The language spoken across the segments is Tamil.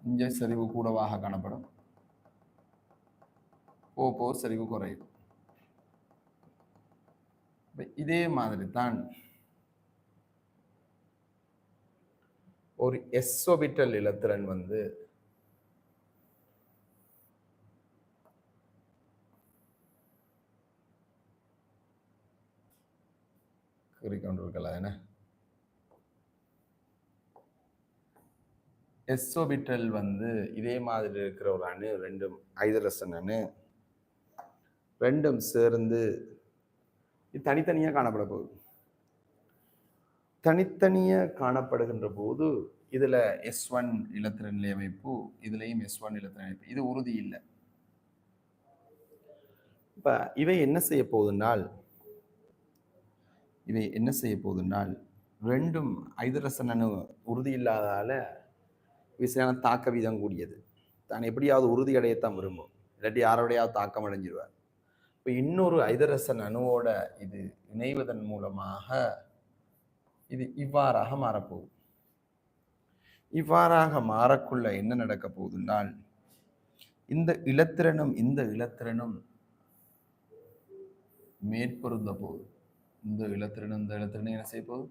இங்கே செறிவு கூடவாக காணப்படும், போ செறிவு குறையும். இதே மாதிரி தான் ஒரு எஸ்ஓபிட்டல் இலத்திரன் வந்து கொண்டிருக்கலாம். என்ன எஸ்ஓபிட்டல் வந்து இதே மாதிரி இருக்கிற ஒரு அணு, ரெண்டும் ஹைட்ரஜன் அணு, ரெண்டும் சேர்ந்து தனித்தனியாக காணப்பட போகுது. தனித்தனியாக காணப்படுகின்ற போது இதுல S1 இலத்திரன் நிலை அமைப்பு, இதுலையும் S1 இலத்திரன் அமைப்பு, இது உறுதி இல்லை. இப்ப இவை என்ன செய்ய போகுதுனால் ரெண்டும் ஹைட்ரஜன் அணு உறுதி இல்லாதால விசையான தாக்க வீதம் கூடியது. தான் எப்படியாவது உறுதி அடையத்தான் விரும்பும், இல்லாட்டி யாரோடையாவது தாக்கம் அடைஞ்சிருவார். இப்போ இன்னொரு ஹைட்ரஜன் அணுவோட இது இணைவதன் மூலமாக இது இவ்வாறாக மாறப்போகுது. இவ்வாறாக மாறக்குள்ள என்ன நடக்க போகுதுனால் இந்த இலத்திரனும் மேற்பொருந்த போகுது. இந்த இலத்திரனும் என்ன செய்ய போகுது?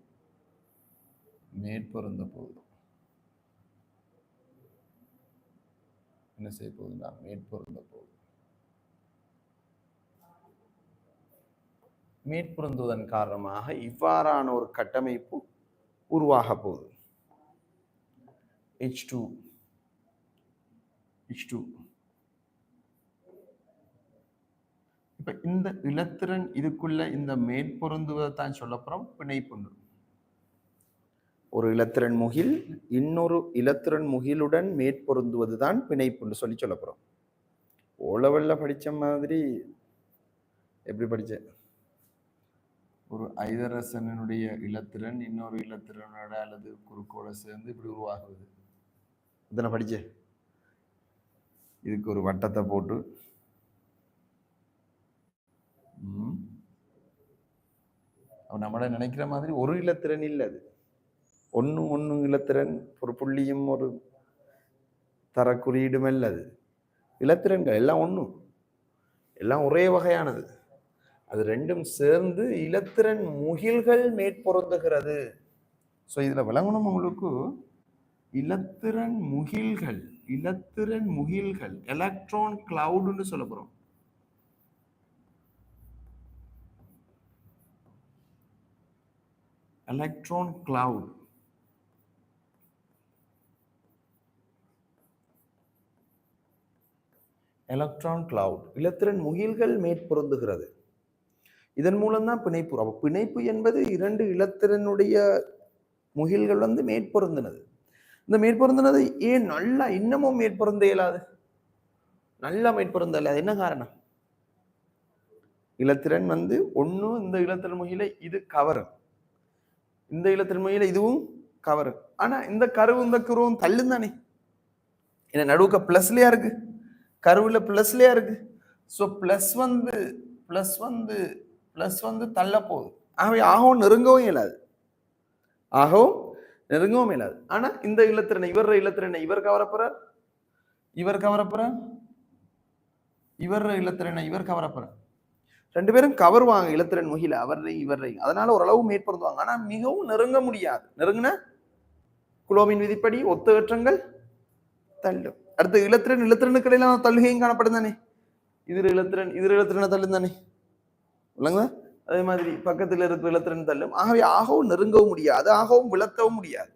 மேற்பொருந்த போகுது. என்ன செய்ய போகுதுன்னா மேற்பொருந்த போகுது. மேற்பொருந்துவதன் காரணமாக இவ்வாறான ஒரு கட்டமைப்பு உருவாக போகுது. H2 இப்ப இந்த இலத்திரன் இதுக்குள்ள இந்த மேற்பொருந்துவதை தான் சொல்லப்புறம் பிணைப்புண்டு. ஒரு இலத்திரன் முகில் இன்னொரு இலத்திரன் முகிலுடன் மேற்பொருந்துவது தான் பிணைப்புண்டு சொல்லப்போறோம். ஓலவெல்ல படிச்ச மாதிரி எப்படி படிச்ச? ஒரு ஹைட்ரஜனுடைய இலத்திரன் இன்னொரு இலத்திரனோட அல்லது குறுக்கோட சேர்ந்து இப்படி உருவாகுது. இதனை படிச்ச. இதுக்கு ஒரு வட்டத்தை போட்டு நம்மள நினைக்கிற மாதிரி ஒரு இலத்திரன் இல்லை, அது ஒன்னு இலத்திரன், ஒரு புள்ளியும் ஒரு தர குறியீடும் இல்லை. அது இலத்திரன்கள் எல்லாம் ஒன்றும், எல்லாம் ஒரே வகையானது. அது ரெண்டும் சேர்ந்து இலத்திரன் முகில்கள் மேற்பொருந்துகிறது. ஸோ இதுல விளங்கணும் உங்களுக்கு, இலத்திரன் முகில்கள் எலக்ட்ரான் கிளவுட்னு சொல்ல போறோம். எலக்ட்ரான் கிளவுட் இலத்திரன் முகில்கள் மேற்பொருந்துகிறது. இதன் மூலம்தான் பிணைப்பு. அப்ப பிணைப்பு என்பது இரண்டு இலத்திரனுடைய முகில்கள் வந்து மேற்பொருந்தினது. இந்த மேற்பொருந்தினது ஏன் நல்லா இன்னமும் மேற்பொருந்த இயலாது? நல்லா மேற்பொருந்த இயலாது. என்ன காரணம்? இலத்திரன் வந்து ஒண்ணு இந்த இலத்திரன் முகிலை இது கவரும், இந்த இலத்திரன் முகிலை இதுவும் கவரும். ஆனா இந்த கருவும் இந்த கருவும் தள்ளும் தானே. என்ன நடுவுக்க பிளஸ்லயா இருக்கு, கருவுல பிளஸ்லயா இருக்கு. ஸோ பிளஸ் வந்து தள்ள போகுது. ஆகவே ஆகவும் நெருங்கவும் இயலாது. ஆனா இந்த இலத்திரனை இவர் கவரப்புறார், இவர் கவரப்புறார். ரெண்டு பேரும் கவருவாங்க இலத்திரன் முகில, இவரை. அதனால ஓரளவு மேற்பொருந்துவாங்க. ஆனா மிகவும் நெருங்க முடியாது. நெருங்கின குலோமின் விதிப்படி ஒத்த ஏற்றங்கள் தள்ளும். அடுத்த இலத்திரனுக்கு இடையில தள்ளுகையும் காணப்படும் தானே. இது இலத்திரனை தள்ளும் தானே, இல்லைங்களா? அதே மாதிரி பக்கத்தில் இருக்கிற இலத்திரன் தள்ளும். ஆகவே ஆகவும் நெருங்கவும் முடியாது, ஆகவும் விளக்கவும் முடியாது.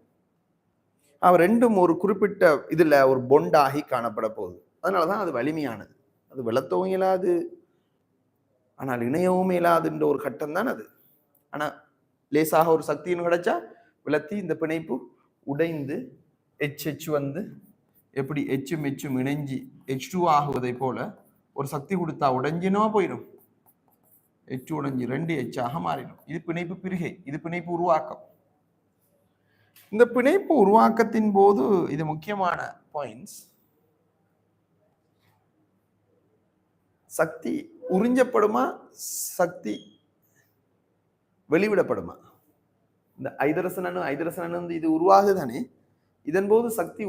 அவ ரெண்டும் ஒரு குறிப்பிட்ட இதுல ஒரு பொண்டாகி காணப்பட போகுது. அதனாலதான் அது வலிமையானது. அது விளக்கவும் இயலாது, ஆனால் இணையவும் இயலாதுன்ற ஒரு கட்டம் தான் அது. ஆனா லேசாக ஒரு சக்தின்னு கிடைச்சா விளத்தி இந்த பிணைப்பு உடைந்து H வந்து எப்படி எச்சும் இணைஞ்சி H2 ஆகுவதை போல ஒரு சக்தி கொடுத்தா உடைஞ்சினோ போயிடும். H உடைஞ்சி 2H ஆக மாறிடும். இது பிணைப்பு பிரிகை, இது பிணைப்பு உருவாக்கம். இந்த பிணைப்பு உருவாக்கத்தின் போது இது முக்கியமான பாயிண்ட்ஸ். சக்தி உறிஞ்சப்படுமா, சக்தி வெளிவிடப்படுமா? இந்த ஹைட்ரஜன் அணு இது உருவாகுதானே, இதன் போது சக்தி